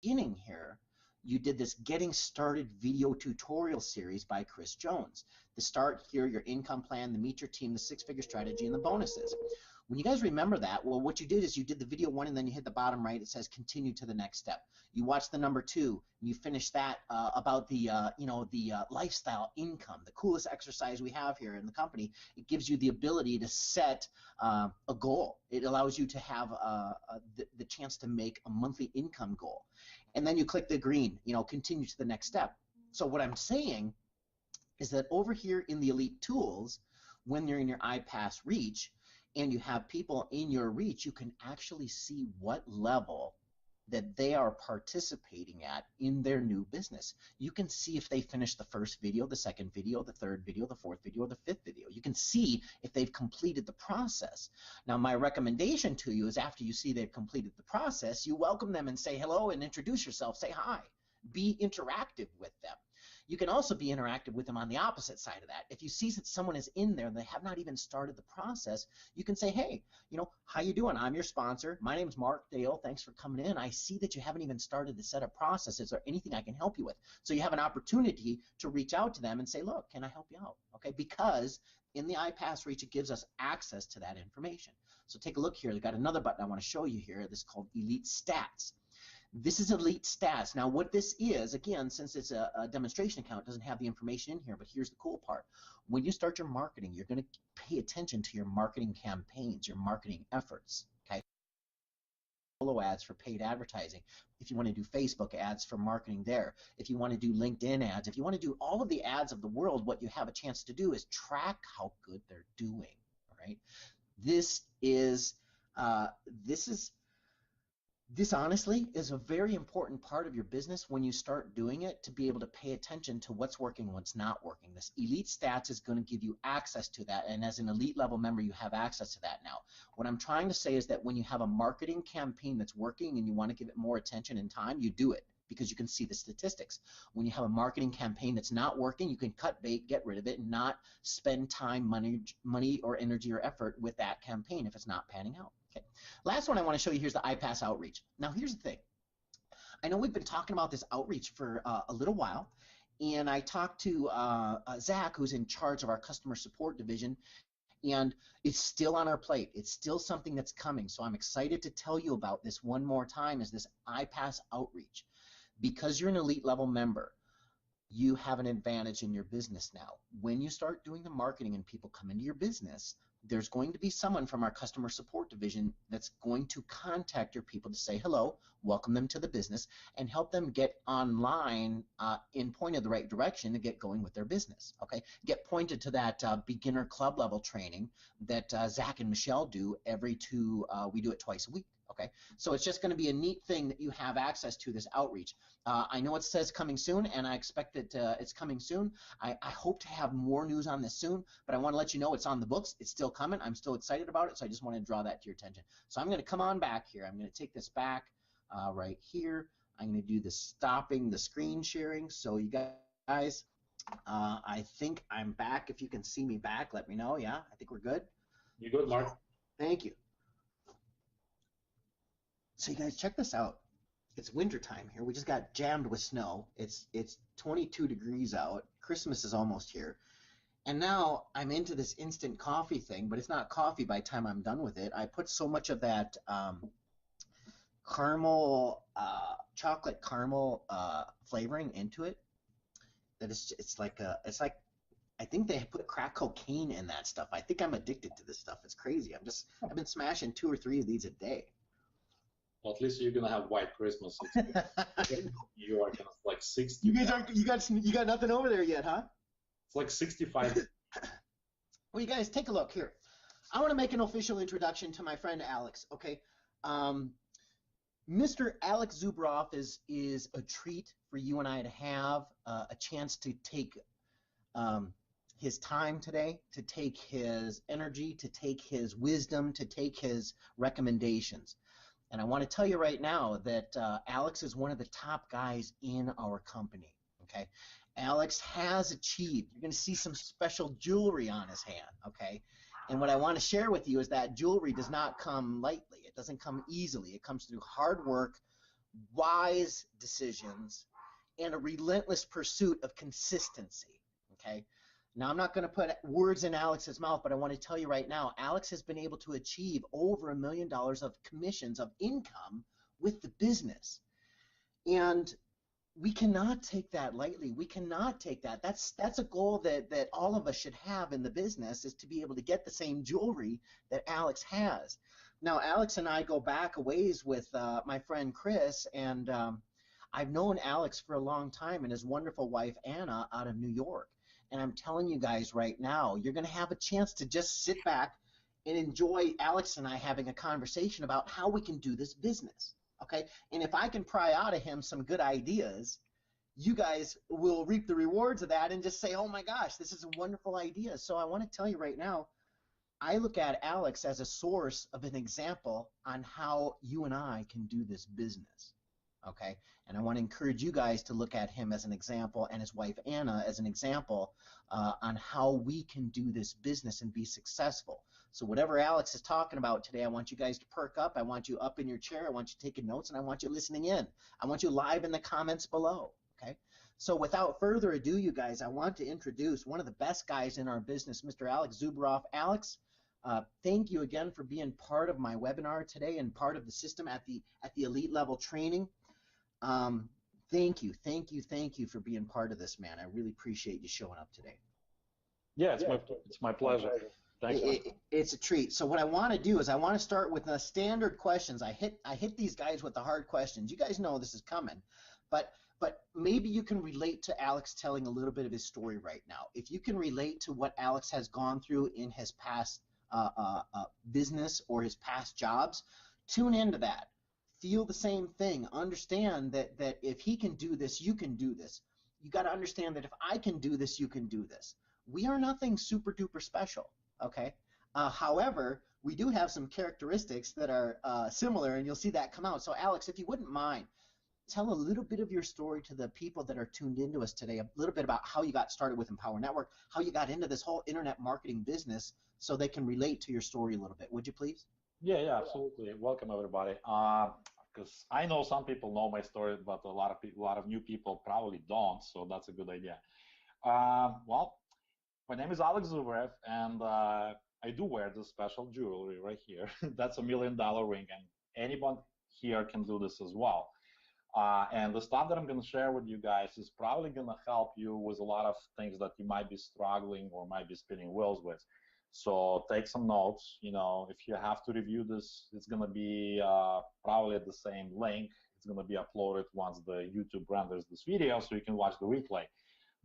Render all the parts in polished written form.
beginning here, you did this Getting Started video tutorial series by Chris Jones. The start here, your income plan, the meet your team, the six-figure strategy, and the bonuses. When you guys remember that, well, what you did is you did the video one, and then you hit the bottom right. It says continue to the next step. You watched the number two, and you finished that about the lifestyle income, the coolest exercise we have here in the company. It gives you the ability to set a goal. It allows you to have the chance to make a monthly income goal. And then you click the green, continue to the next step. So what I'm saying is that over here in the Elite Tools, when you're in your iPass Reach, and you have people in your reach, you can actually see what level that they are participating at in their new business. You can see if they finished the first video, the second video, the third video, the fourth video, or the fifth video. You can see if they've completed the process. Now, my recommendation to you is after you see they've completed the process, you welcome them and say hello and introduce yourself, say hi. Be interactive with them. You can also be interactive with them on the opposite side of that. If you see that someone is in there and they have not even started the process, you can say, hey, how you doing? I'm your sponsor. My name's Mark Dale. Thanks for coming in. I see that you haven't even started the setup process. Is there anything I can help you with? So you have an opportunity to reach out to them and say, look, can I help you out? Okay, because in the iPass Reach, it gives us access to that information. So take a look here. They've got another button I want to show you here. This is called Elite Stats. This is Elite Stats. Now what this is, again, since it's a demonstration account, it doesn't have the information in here, but here's the cool part. When you start your marketing, you're going to pay attention to your marketing campaigns, your marketing efforts. Okay? Solo ads for paid advertising. If you want to do Facebook ads for marketing there. If you want to do LinkedIn ads. If you want to do all of the ads of the world, what you have a chance to do is track how good they're doing. All right? This honestly is a very important part of your business when you start doing it, to be able to pay attention to what's working and what's not working. This Elite Stats is going to give you access to that, and as an elite level member you have access to that now. What I'm trying to say is that when you have a marketing campaign that's working and you want to give it more attention and time, you do it, because you can see the statistics. When you have a marketing campaign that's not working, you can cut bait, get rid of it, and not spend time, money or energy or effort with that campaign if it's not panning out. Okay. Last one I want to show you here is the iPass Outreach. Now here's the thing. I know we've been talking about this outreach for a little while, and I talked to Zach, who's in charge of our customer support division, and it's still on our plate. It's still something that's coming, so I'm excited to tell you about this one more time, is this iPass Outreach. Because you're an elite level member, you have an advantage in your business now. When you start doing the marketing and people come into your business, there's going to be someone from our customer support division that's going to contact your people to say hello, welcome them to the business, and help them get online in pointed the right direction to get going with their business. Okay, get pointed to that beginner club level training that Zach and Michelle do we do it twice a week. Okay, so it's just going to be a neat thing that you have access to, this outreach. I know it says coming soon, and I expect that it's coming soon. I hope to have more news on this soon, but I want to let you know it's on the books. It's still coming. I'm still excited about it, so I just want to draw that to your attention. So I'm going to come on back here. I'm going to take this back right here. I'm going to do the stopping the screen sharing. So you guys, I think I'm back. If you can see me back, let me know. Yeah, I think we're good. You're good, Mark. Thank you. So you guys, check this out. It's winter time here. We just got jammed with snow. It's 22 degrees out. Christmas is almost here. And now I'm into this instant coffee thing, but it's not coffee by the time I'm done with it. I put so much of that chocolate caramel flavoring into it that it's like I think they put crack cocaine in that stuff. I think I'm addicted to this stuff. It's crazy. I've been smashing 2 or 3 of these a day. Well, at least you're gonna have white Christmas. You are kind of like 60. You got nothing over there yet, huh? It's like 65. Well, you guys, take a look here. I want to make an official introduction to my friend Alex. Okay, Mr. Alex Zubroff is a treat for you and I to have a chance to take his time today, to take his energy, to take his wisdom, to take his recommendations. And I want to tell you right now that Alex is one of the top guys in our company. Okay, Alex has achieved. You're going to see some special jewelry on his hand. Okay, and what I want to share with you is that jewelry does not come lightly. It doesn't come easily. It comes through hard work wise decisions, and a relentless pursuit of consistency. Okay. Now, I'm not going to put words in Alex's mouth, but I want to tell you right now, Alex has been able to achieve over $1 million of commissions of income with the business. And we cannot take that lightly. We cannot take that. That's a goal that all of us should have in the business, is to be able to get the same jewelry that Alex has. Now, Alex and I go back a ways with my friend Chris, and I've known Alex for a long time and his wonderful wife Anna out of New York. And I'm telling you guys right now, you're going to have a chance to just sit back and enjoy Alex and I having a conversation about how we can do this business. Okay, and if I can pry out of him some good ideas, you guys will reap the rewards of that and just say, oh my gosh, this is a wonderful idea. So I want to tell you right now, I look at Alex as a source of an example on how you and I can do this business. Okay, and I want to encourage you guys to look at him as an example, and his wife Anna as an example on how we can do this business and be successful. So whatever Alex is talking about today, I want you guys to perk up. I want you up in your chair. I want you taking notes, and I want you listening in. I want you live in the comments below. Okay. So without further ado, you guys, I want to introduce one of the best guys in our business, Mr. Alex Zuberoff. Alex, thank you again for being part of my webinar today and part of the system at the elite level training. Thank you for being part of this, man. I really appreciate you showing up today. Yeah, it's my pleasure. Thanks. It's a treat. So what I want to do is I want to start with the standard questions. I hit these guys with the hard questions. You guys know this is coming, but maybe you can relate to Alex telling a little bit of his story right now. If you can relate to what Alex has gone through in his past business or his past jobs, tune into that. Feel the same thing. Understand that if he can do this, you can do this. You got to understand that if I can do this, you can do this. We are nothing super duper special, okay? However, we do have some characteristics that are similar, and you'll see that come out. So Alex, if you wouldn't mind, tell a little bit of your story to the people that are tuned into us today, a little bit about how you got started with Empower Network, how you got into this whole internet marketing business, so they can relate to your story a little bit. Would you please? Yeah, absolutely. Welcome everybody. Because I know some people know my story, but a lot of new people probably don't. So that's a good idea. Well, my name is Alex Zuberev, and I do wear this special jewelry right here. That's $1 million ring, and anyone here can do this as well. And the stuff that I'm going to share with you guys is probably going to help you with a lot of things that you might be struggling or might be spinning wheels with. So take some notes. You know, if you have to review this, it's going to be probably at the same link. It's going to be uploaded once the YouTube renders this video, so you can watch the replay.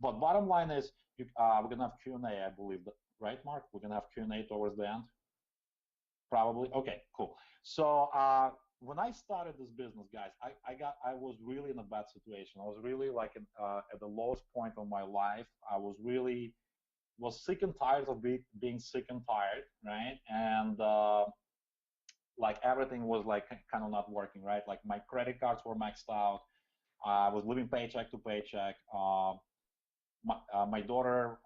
But bottom line is, we're going to have Q&A, I believe. Right, Mark? We're going to have Q&A towards the end? Probably. Okay, cool. So when I started this business, guys, I was really in a bad situation. I was really like at the lowest point of my life. I was sick and tired of being sick and tired, right? And like everything was like kind of not working, right? Like my credit cards were maxed out. I was living paycheck to paycheck. My daughter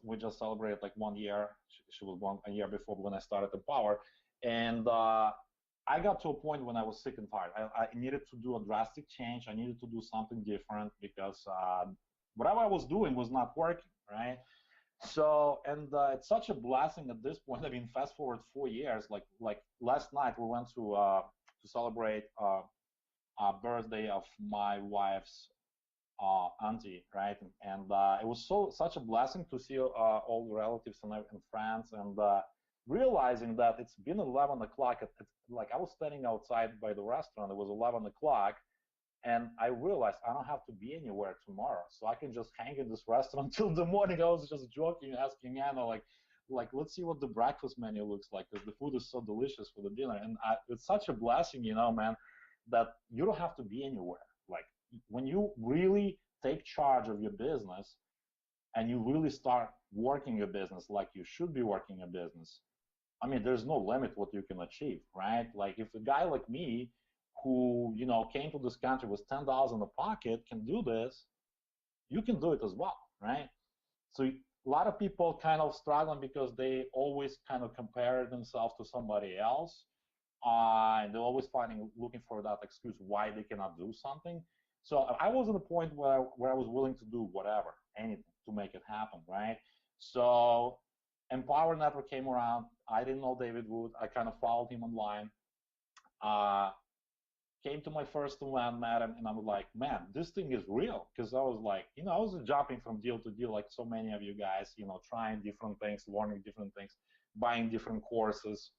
we just celebrated like 1 year. She was born a year before when I started Empower, and I got to a point when I was sick and tired. I needed to do a drastic change. I needed to do something different because whatever I was doing was not working, right? So, and it's such a blessing at this point. I mean, fast forward 4 years. Like last night, we went to celebrate a birthday of my wife's auntie, right? And it was such a blessing to see all the relatives and friends, and realizing that it's been 11 o'clock. Like I was standing outside by the restaurant. It was 11 o'clock. And I realized I don't have to be anywhere tomorrow, so I can just hang in this restaurant till the morning. I was just joking, asking Anna, like let's see what the breakfast menu looks like, because the food is so delicious for the dinner. And it's such a blessing, you know, man, that you don't have to be anywhere. Like when you really take charge of your business and you really start working your business like you should be working a business, I mean, there's no limit what you can achieve, right? Like if a guy like me, who, you know, came to this country with $10 in the pocket, can do this, you can do it as well, right? So a lot of people kind of struggling because they always kind of compare themselves to somebody else. and they're always looking for that excuse why they cannot do something. So I was at a point where I was willing to do whatever, anything to make it happen, right? So Empower Network came around. I didn't know David Wood. I kind of followed him online. Came to my first event, met him, and I was like, man, this thing is real. Because I was like, I was jumping from deal to deal like so many of you guys, trying different things, learning different things, buying different courses,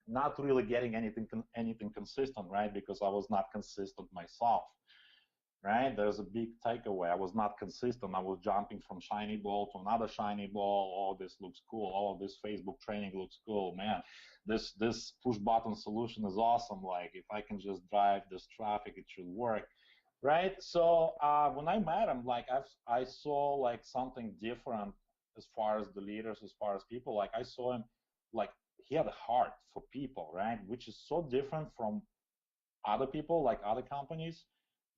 not really getting anything consistent, right? Because I was not consistent myself, right? There's a big takeaway. I was not consistent. I was jumping from shiny ball to another shiny ball. Oh, this looks cool. Oh, this Facebook training looks cool, man. This push button solution is awesome. Like, if I can just drive this traffic, it should work, right? So when I met him, like I saw like something different as far as the leaders, as far as people. Like I saw him, like he had a heart for people, right? Which is so different from other people, like other companies,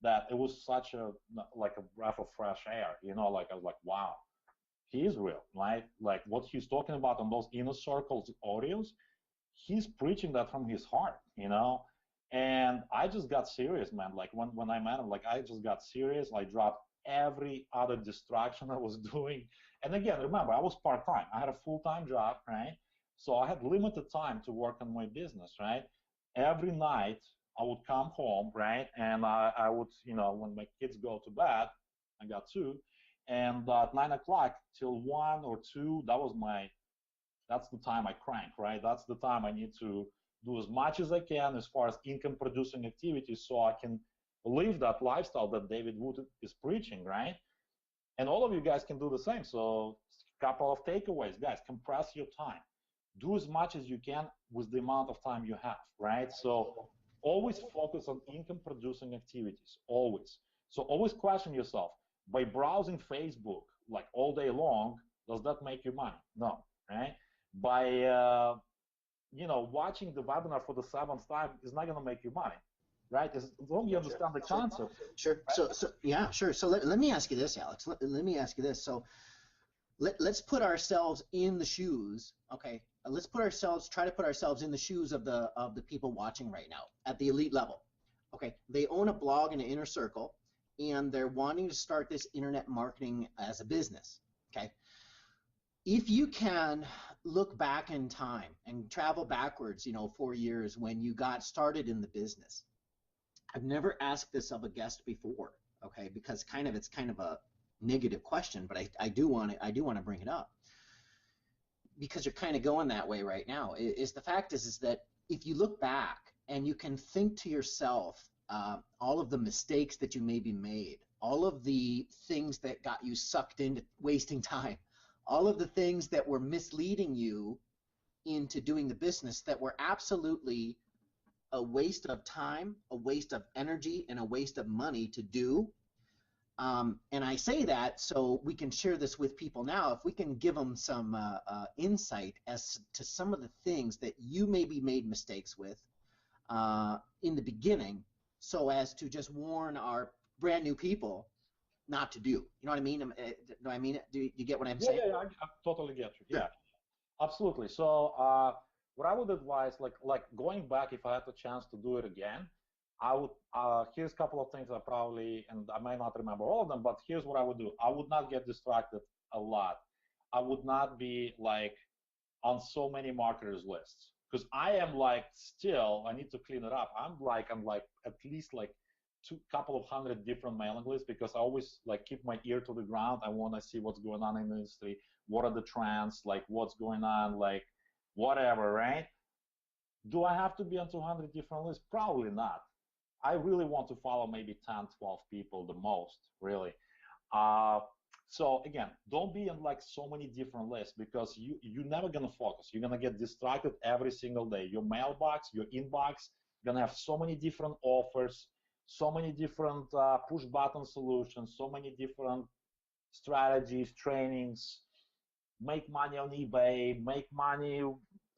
that it was such a like a breath of fresh air. Like I was like, wow, he is real, right? Like what he's talking about on those inner circles audios, he's preaching that from his heart, And I just got serious, man. Like when I met him, like I just got serious. I dropped every other distraction I was doing. And again, remember, I was part-time. I had a full-time job, right? So I had limited time to work on my business, right? Every night I would come home, right? And I would, when my kids go to bed, I got two, and at 9 o'clock till 1 or 2, that's the time I crank, right? That's the time I need to do as much as I can as far as income producing activities so I can live that lifestyle that David Wood is preaching, right? And all of you guys can do the same. So a couple of takeaways, guys: compress your time. Do as much as you can with the amount of time you have, right? So always focus on income producing activities, always. So always question yourself, by browsing Facebook like all day long, does that make you money? No, right? By watching the webinar for the 7th time is not going to make you money, right? As long as you understand the concept. Sure. Right? So yeah, sure. So let me ask you this, Alex. Let me ask you this. So let's put ourselves in the shoes. Okay. Let's try to put ourselves in the shoes of the people watching right now at the elite level. Okay. They own a blog in an inner circle, and they're wanting to start this internet marketing as a business. Okay. If you can look back in time and travel backwards, 4 years when you got started in the business. I've never asked this of a guest before, okay, because it's kind of a negative question, but I do want to bring it up because you're kind of going that way right now. The fact is that if you look back and you can think to yourself all of the mistakes that you maybe made, all of the things that got you sucked into wasting time, all of the things that were misleading you into doing the business that were absolutely a waste of time, a waste of energy, and a waste of money to do. And I say that so we can share this with people now. If we can give them some insight as to some of the things that you maybe made mistakes with in the beginning, so as to just warn our brand new people not to do. You know what I mean? Do I mean it? Do you get what I'm saying? Yeah, I totally get you. Yeah, absolutely. So what I would advise, like going back, if I had the chance to do it again, I would. Here's a couple of things I probably, and I might not remember all of them, but here's what I would do. I would not get distracted a lot. I would not be like on so many marketers lists, because I am like still. I need to clean it up. I'm like at least like couple of hundred different mailing lists, because I always like keep my ear to the ground. I want to see what's going on in the industry. What are the trends? Like what's going on? Like whatever, right? Do I have to be on 200 different lists? Probably not. I really want to follow maybe 10, 12 people the most, really. So again, don't be in like so many different lists, because you're never gonna focus. You're gonna get distracted every single day. Your mailbox, your inbox, gonna have so many different offers, so many different push button solutions, so many different strategies, trainings. Make money on eBay, make money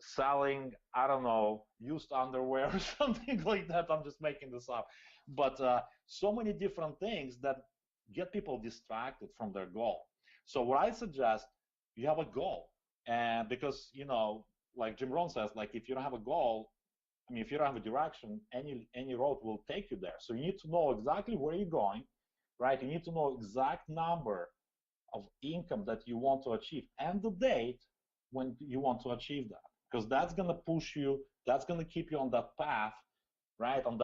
selling, I don't know, used underwear or something like that. I'm just making this up. But so many different things that get people distracted from their goal. So what I suggest, you have a goal. And because, like Jim Rohn says, like if you don't have a goal, I mean, if you don't have a direction, any road will take you there. So you need to know exactly where you're going, right? You need to know exact number of income that you want to achieve and the date when you want to achieve that, because that's going to push you, that's going to keep you on that path, right? On